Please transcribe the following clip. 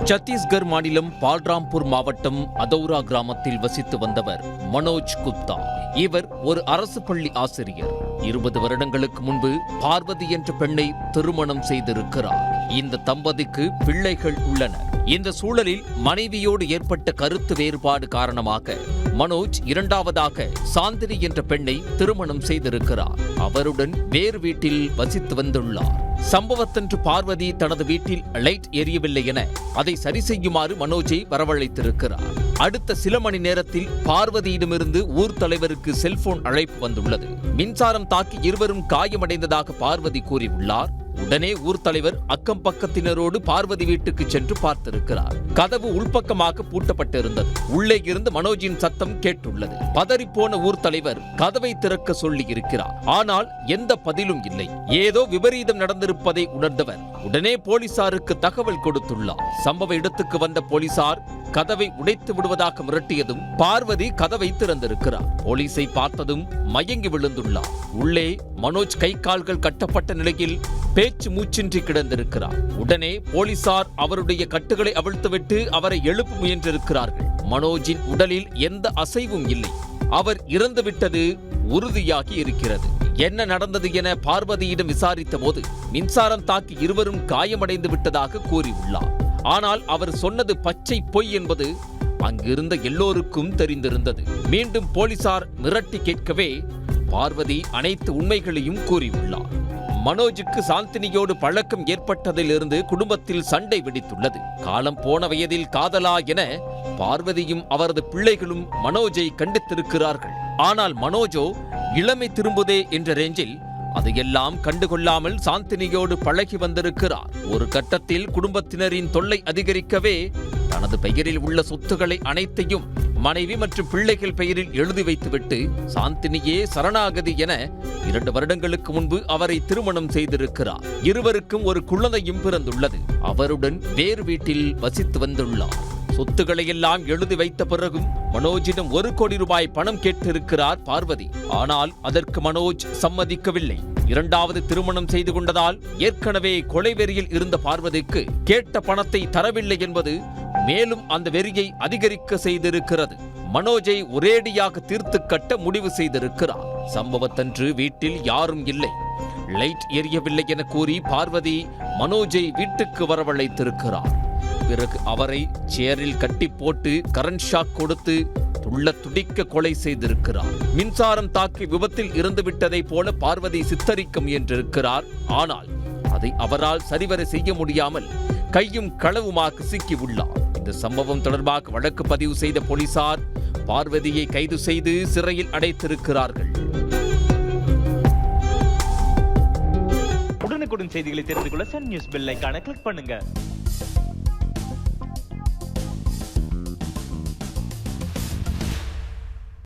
சத்தீஸ்கர் மாநிலம் பால்ராம்பூர் மாவட்டம் அதௌரா கிராமத்தில் வசித்து வந்தவர் மனோஜ் குப்தா. இவர் ஒரு அரசு பள்ளி ஆசிரியர். 20 வருடங்களுக்கு முன்பு பார்வதி என்ற பெண்ணை திருமணம் செய்திருக்கிறார். இந்த தம்பதிக்கு பிள்ளைகள் உள்ளனர். இந்த சூழலில் மனைவியோடு ஏற்பட்ட கருத்து வேறுபாடு காரணமாக மனோஜ் இரண்டாவதாக சாந்தினி என்ற பெண்ணை திருமணம் செய்திருக்கிறார். அவருடன் வேறு வீட்டில் வசித்து வந்துள்ளார். சம்பவத்தன்று பார்வதி தனது வீட்டில் லைட் எரியவில்லை என அதை சரி செய்யுமாறு மனோஜை வரவழைத்திருக்கிறார். அடுத்த சில மணி நேரத்தில் பார்வதியிடமிருந்து ஊர் தலைவருக்கு செல்போன் அழைப்பு வந்துள்ளது. மின்சாரம் தாக்கி இருவரும் காயமடைந்ததாக பார்வதி கூறியுள்ளார். உடனே ஊர் தலைவர் அக்கம் பக்கத்தினரோடு பார்வதி வீட்டுக்கு சென்று பார்த்திருக்கிறார். கதவு உள்பக்கமாக பூட்டப்பட்டிருந்தது. உள்ளே இருந்து மனோஜின் சத்தம் கேட்டுள்ளது. பதறிப்போன ஊர் தலைவர் கதவை திறக்க சொல்லி இருக்கிறார். ஆனால் எந்த பதிலும் இல்லை. ஏதோ விபரீதம் நடந்திருப்பதை உணர்ந்தவர் உடனே போலீசாருக்கு தகவல் கொடுத்துள்ளார். சம்பவ இடத்துக்கு வந்த போலீசார் கதவை உடைத்து விடுவதாக மிரட்டியதும் பார்வதி கதவை திறந்திருக்கிறார். போலீசை பார்த்ததும் மயங்கி விழுந்துள்ளார். உள்ளே மனோஜ் கை கால்கள் கட்டப்பட்ட நிலையில் பேச்சு மூச்சின்றி கிடந்திருக்கிறார். உடனே போலீசார் அவருடைய கட்டுகளை அவிழ்த்துவிட்டு அவரை எழுப்ப முயன்றிருக்கிறார்கள். மனோஜின் உடலில் எந்த அசைவும் இல்லை. அவர் இறந்துவிட்டது உறுதியாகி இருக்கிறது. என்ன நடந்தது என பார்வதியிடம் விசாரித்த போது மின்சாரம் தாக்கி இருவரும் காயமடைந்து விட்டதாக கூறியுள்ளார். ஆனால் அவர் சொன்னது பச்சை பொய் என்பது அங்கிருந்த எல்லோருக்கும் தெரிந்திருந்தது. மீண்டும் போலீசார் மிரட்டி கேட்கவே பார்வதி அனைத்து உண்மைகளையும் கூறியுள்ளார். மனோஜுக்கு சாந்தினியோடு பழக்கம் ஏற்பட்டதிலிருந்து குடும்பத்தில் சண்டை வெடித்துள்ளது. காலம் போன வயதில் காதலா என பார்வதியும் அவரது பிள்ளைகளும் மனோஜை கண்டித்திருக்கிறார்கள். ஆனால் மனோஜோ இளமை திரும்புதே என்ற ரேஞ்சில் அதையெல்லாம் கண்டுகொள்ளாமல் சாந்தினியோடு பழகி வந்திருக்கிறார். ஒரு கட்டத்தில் குடும்பத்தினரின் தொல்லை அதிகரிக்கவே தனது பெயரில் உள்ள சொத்துக்களை அனைத்தையும் மனைவி மற்றும் பிள்ளைகள் பெயரில் எழுதி வைத்துவிட்டு சாந்தினியே சரணாகதி என 2 வருடங்களுக்கு முன்பு அவரை திருமணம் செய்திருக்கிறார். இருவருக்கும் ஒரு குழந்தையும் பிறந்துள்ளது. அவருடன் வேறு வீட்டில் வசித்து வந்துள்ளார். சொத்துக்களை எல்லாம் எழுதி வைத்த பிறகும் மனோஜிடம் 1 கோடி ரூபாய் பணம் கேட்டிருக்கிறார் பார்வதி. ஆனால் அதற்கு மனோஜ் சம்மதிக்கவில்லை. இரண்டாவது திருமணம் செய்து கொண்டதால் ஏற்கனவே கொலை வெறியில் இருந்த பார்வதிக்கு கேட்ட பணத்தை தரவில்லை என்பது மேலும் அந்த வெறியை அதிகரிக்க செய்திருக்கிறது. மனோஜை ஒரேடியாக தீர்த்து கட்ட முடிவு செய்திருக்கிறார். சம்பவத்தன்று வீட்டில் யாரும் இல்லை, லைட் எரியவில்லை என கூறி பார்வதி மனோஜை வீட்டுக்கு வரவழைத்திருக்கிறார். பிறகு அவரை சேரில் கட்டி போட்டு கரண்ட் ஷாக் கொடுத்து துள்ள துடிக்க கொலை செய்திருக்கிறார். மின்சாரம் தாக்கி விபத்தில் இறந்துவிட்டதை போல பார்வதி சித்தரிக்க முயன்றிருக்கிறார். ஆனால் அதை அவரால் சரிவர செய்ய முடியாமல் கையும் களவுமாக சிக்கி உள்ளார். இந்த சம்பவம் தொடர்பாக வழக்கு பதிவு செய்த போலீசார் பார்வதியை கைது செய்து சிறையில் அடைத்திருக்கிறார்கள். உடனுக்குடன் செய்திகளை தெரிந்து கொள்ள சன் நியூஸ் பெல் ஐகானை கிளிக் பண்ணுங்க.